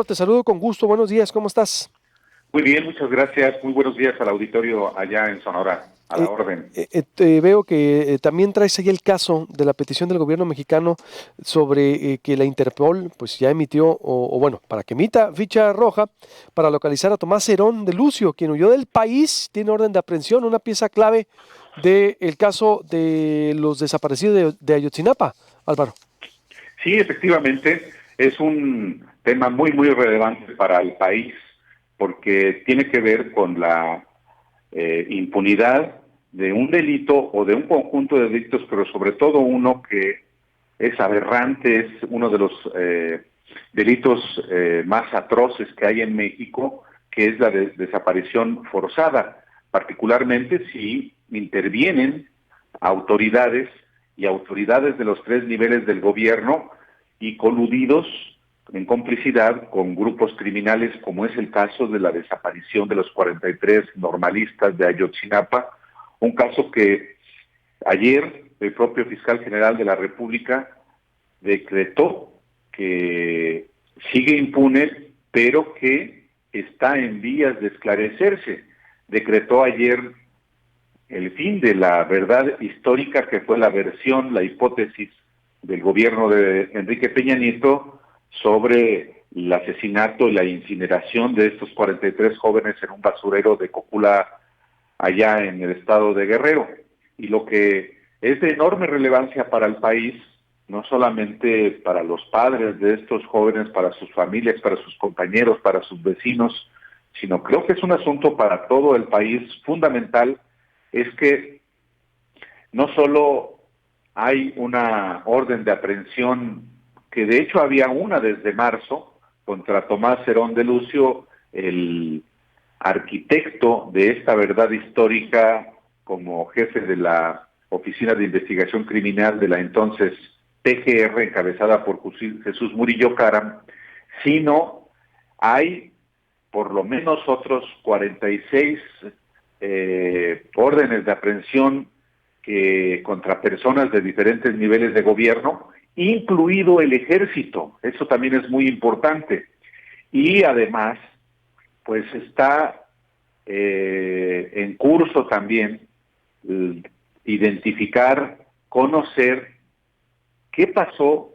Te saludo con gusto, buenos días, ¿cómo estás? Muy bien, muchas gracias. Muy buenos días al auditorio allá en Sonora. A la Eh, orden. te veo que también traes ahí el caso de la petición del gobierno mexicano sobre que la Interpol pues ya emitió, o bueno, para que emita ficha roja para localizar a Tomás Herón de Lucio, quien huyó del país, tiene orden de aprehensión, una pieza clave del caso de los desaparecidos de Ayotzinapa, Álvaro. Sí, efectivamente, es un tema muy, muy relevante para el país porque tiene que ver con la impunidad de un delito o de un conjunto de delitos, pero sobre todo uno que es aberrante, es uno de los delitos más atroces que hay en México, que es la desaparición forzada, particularmente si intervienen autoridades y autoridades de los tres niveles del gobierno y coludidos en complicidad con grupos criminales, como es el caso de la desaparición de los 43 normalistas de Ayotzinapa, un caso que ayer el propio fiscal general de la República decretó que sigue impune, pero que está en vías de esclarecerse. Decretó ayer el fin de la verdad histórica que fue la versión, la hipótesis del gobierno de Enrique Peña Nieto sobre el asesinato y la incineración de estos 43 jóvenes en un basurero de Cocula allá en el estado de Guerrero. Y lo que es de enorme relevancia para el país, no solamente para los padres de estos jóvenes, para sus familias, para sus compañeros, para sus vecinos, sino creo que es un asunto para todo el país fundamental, es que no solo hay una orden de aprehensión, que de hecho había una desde marzo, contra Tomás Herón de Lucio, el arquitecto de esta verdad histórica como jefe de la Oficina de Investigación Criminal de la entonces PGR, encabezada por Jesús Murillo Caram, sino hay por lo menos otros 46 órdenes de aprehensión contra personas de diferentes niveles de gobierno, incluido el ejército. Eso también es muy importante. Y además, pues está en curso también identificar, conocer qué pasó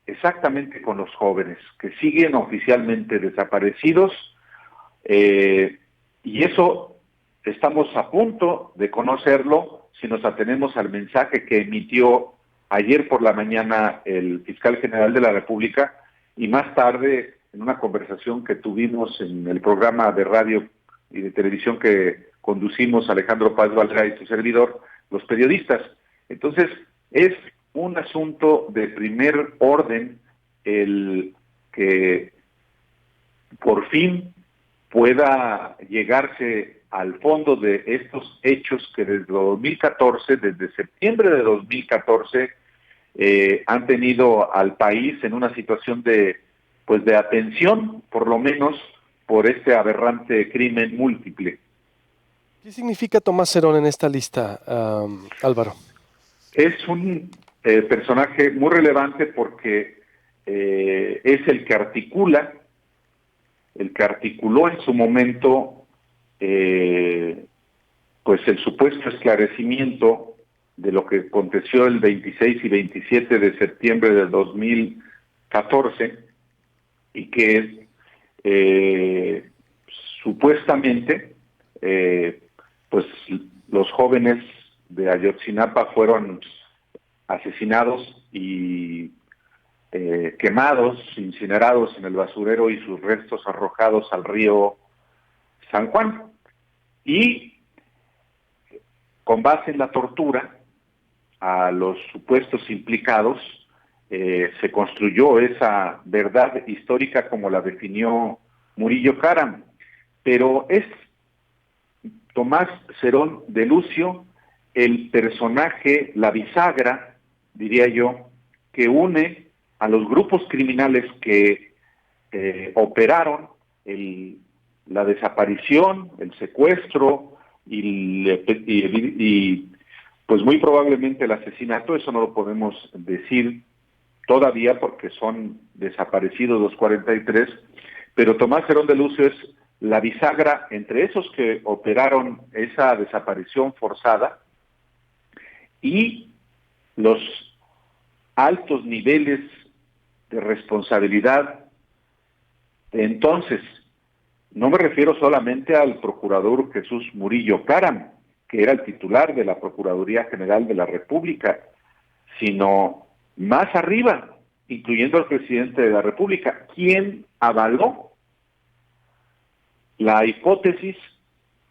exactamente con los jóvenes que siguen oficialmente desaparecidos, eh, y eso estamos a punto de conocerlo si nos atenemos al mensaje que emitió ayer por la mañana el fiscal general de la República y más tarde en una conversación que tuvimos en el programa de radio y de televisión que conducimos Alejandro Paz Valera y su servidor, los periodistas. Entonces, es un asunto de primer orden el que por fin pueda llegarse al fondo de estos hechos que desde 2014, desde septiembre de 2014, han tenido al país en una situación pues de atención, por lo menos, por este aberrante crimen múltiple. ¿Qué significa Tomás Herón en esta lista, Álvaro? Es un personaje muy relevante porque es el que articuló en su momento pues el supuesto esclarecimiento de lo que aconteció el 26 y 27 de septiembre de 2014 y que eh, supuestamente pues los jóvenes de Ayotzinapa fueron asesinados y quemados, incinerados en el basurero y sus restos arrojados al río San Juan. Y con base en la tortura a los supuestos implicados, se construyó esa verdad histórica como la definió Murillo Karam. Pero es Tomás Herón de Lucio el personaje, la bisagra, diría yo, que une a los grupos criminales que operaron la desaparición, el secuestro y pues muy probablemente el asesinato. Eso no lo podemos decir todavía porque son desaparecidos los 43, pero Tomás Herón de Lucio es la bisagra entre esos que operaron esa desaparición forzada y los altos niveles de responsabilidad de entonces. No me refiero solamente al procurador Jesús Murillo Caram, que era el titular de la Procuraduría General de la República, sino más arriba, incluyendo al presidente de la República, quien avaló la hipótesis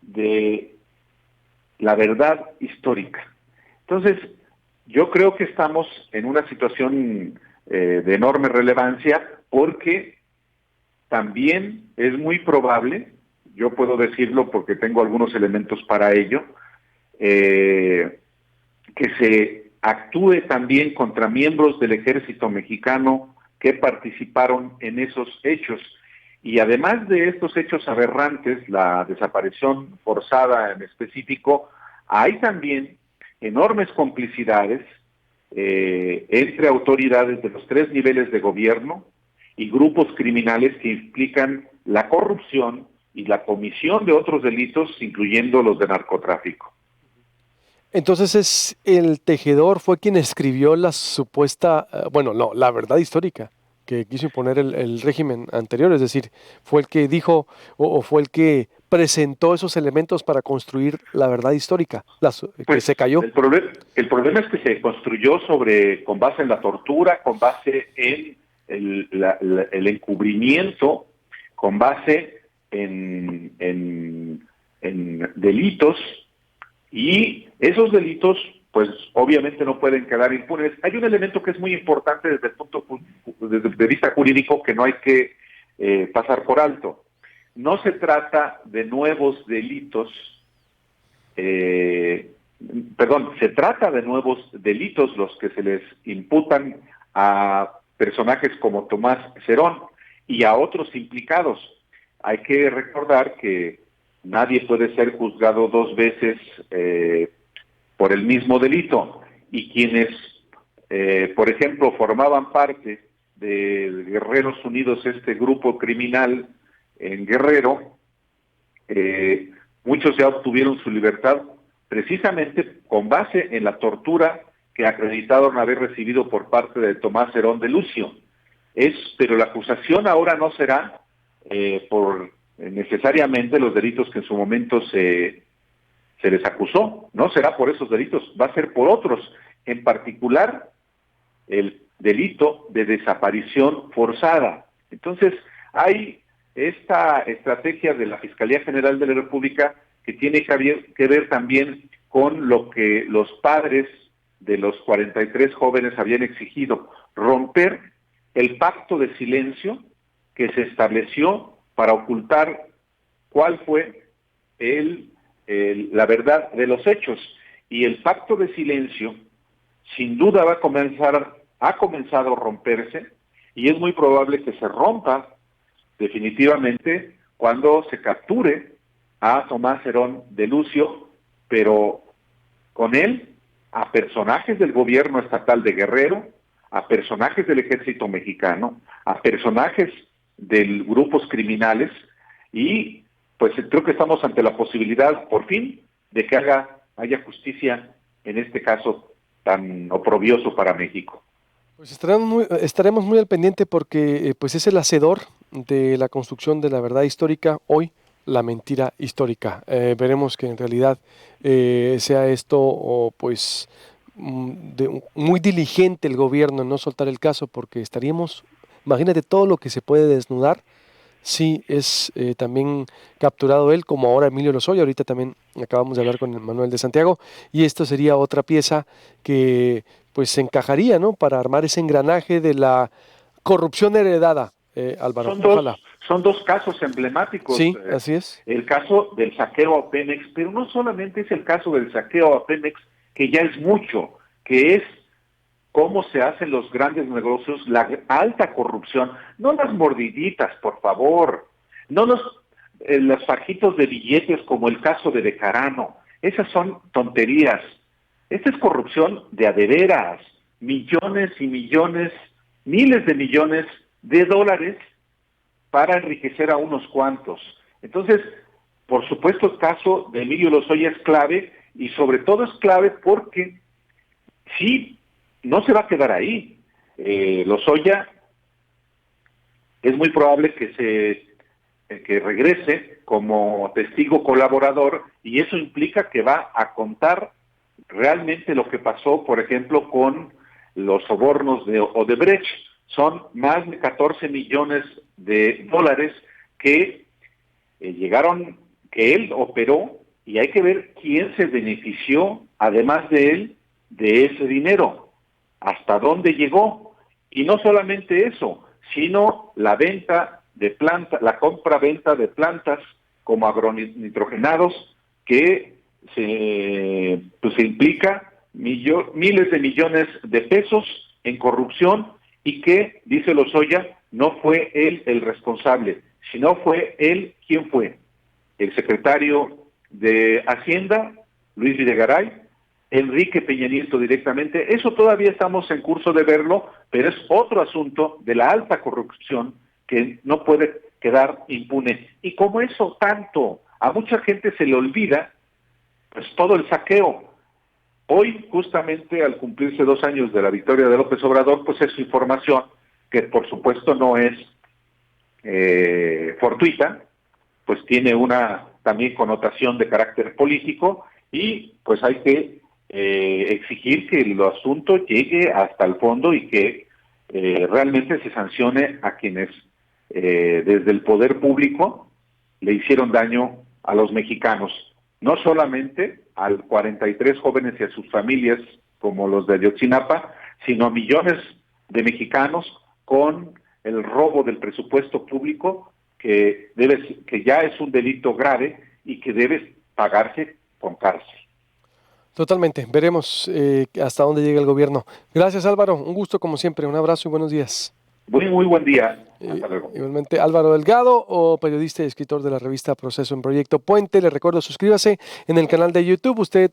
de la verdad histórica. Entonces, yo creo que estamos en una situación de enorme relevancia porque también es muy probable, yo puedo decirlo porque tengo algunos elementos para ello, que se actúe también contra miembros del ejército mexicano que participaron en esos hechos. Y además de estos hechos aberrantes, la desaparición forzada en específico, hay también enormes complicidades entre autoridades de los 3 niveles de gobierno y grupos criminales que implican la corrupción y la comisión de otros delitos, incluyendo los de narcotráfico. Entonces el Tejedor fue quien escribió la supuesta, bueno, no, la verdad histórica que quiso imponer el régimen anterior, es decir, fue el que dijo o fue el que presentó esos elementos para construir la verdad histórica, que Pues se cayó. el problema es que se construyó con base en la tortura, con base en el encubrimiento, con base en delitos, y esos delitos pues obviamente no pueden quedar impunes. Hay un elemento que es muy importante desde el punto de vista jurídico que no hay que pasar por alto. No se trata de nuevos delitos, se trata de nuevos delitos los que se les imputan a personajes como Tomás Herón y a otros implicados. Hay que recordar que nadie puede ser juzgado 2 veces por el mismo delito, y quienes, por ejemplo, formaban parte de Guerreros Unidos, este grupo criminal en Guerrero, muchos ya obtuvieron su libertad precisamente con base en la tortura que acreditaron haber recibido por parte de Tomás Herón de Lucio. Pero la acusación ahora no será por necesariamente los delitos que en su momento se les acusó, no será por esos delitos, va a ser por otros, en particular el delito de desaparición forzada. Entonces, hay esta estrategia de la Fiscalía General de la República que tiene que ver también con lo que los padres de los 43 jóvenes habían exigido, romper el pacto de silencio que se estableció para ocultar cuál fue la verdad de los hechos. Y el pacto de silencio sin duda ha comenzado a romperse, y es muy probable que se rompa definitivamente cuando se capture a Tomás Herón de Lucio, pero con él a personajes del gobierno estatal de Guerrero, a personajes del ejército mexicano, a personajes de grupos criminales, y pues creo que estamos ante la posibilidad, por fin, de que haya justicia en este caso tan oprobioso para México. Pues estaremos muy al pendiente porque pues es el hacedor de la construcción de la verdad histórica, hoy la mentira histórica. Veremos que en realidad sea esto pues muy diligente el gobierno en no soltar el caso, porque imagínate todo lo que se puede desnudar si es también capturado él, como ahora Emilio Lozoya. Ahorita también acabamos de hablar con Manuel de Santiago, y esto sería otra pieza que pues se encajaría, ¿no?, para armar ese engranaje de la corrupción heredada, Álvaro. Ojalá. Son dos casos emblemáticos. Sí, así es. El caso del saqueo a Pemex, pero no solamente es el caso del saqueo a Pemex, que ya es mucho, que es cómo se hacen los grandes negocios, la alta corrupción, no las mordiditas, por favor, no los fajitos de billetes como el caso de Bejarano, esas son tonterías. Esta es corrupción de a de veras, millones y millones, miles de millones de dólares para enriquecer a unos cuantos. Entonces, por supuesto, el caso de Emilio Lozoya es clave, y sobre todo es clave porque sí, no se va a quedar ahí. Lozoya es muy probable que regrese como testigo colaborador, y eso implica que va a contar realmente lo que pasó, por ejemplo, con los sobornos de Odebrecht. Son más de 14 millones de dólares que llegaron, que él operó, y hay que ver quién se benefició, además de él, de ese dinero, hasta dónde llegó. Y no solamente eso, sino la venta de plantas, la compra-venta de plantas como agronitrogenados, que se implica miles de millones de pesos en corrupción, y que, dice Lozoya, no fue él el responsable, sino fue él. ¿Quién fue? El secretario de Hacienda, Luis Videgaray, Enrique Peña Nieto directamente. Eso todavía estamos en curso de verlo, pero es otro asunto de la alta corrupción que no puede quedar impune. Y como eso tanto, a mucha gente se le olvida, pues todo el saqueo. Hoy, justamente al cumplirse 2 años de la victoria de López Obrador, pues es información que por supuesto no es fortuita, pues tiene una también connotación de carácter político, y pues hay que exigir que el asunto llegue hasta el fondo y que realmente se sancione a quienes desde el poder público le hicieron daño a los mexicanos, no solamente a 43 jóvenes y a sus familias como los de Ayotzinapa, sino a millones de mexicanos con el robo del presupuesto público, que ya es un delito grave y que debe pagarse con cárcel. Totalmente. Veremos hasta dónde llega el gobierno. Gracias, Álvaro. Un gusto como siempre. Un abrazo y buenos días. Muy buen día. Hasta luego. Igualmente, Álvaro Delgado, periodista y escritor de la revista Proceso en Proyecto Puente. Le recuerdo, suscríbase en el canal de YouTube. Usted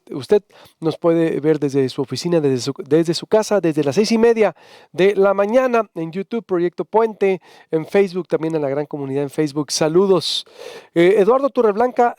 nos puede ver desde su oficina, desde su casa, desde las 6:30 de la mañana en YouTube, Proyecto Puente, en Facebook, también en la gran comunidad en Facebook. Saludos. Eduardo Torreblanca.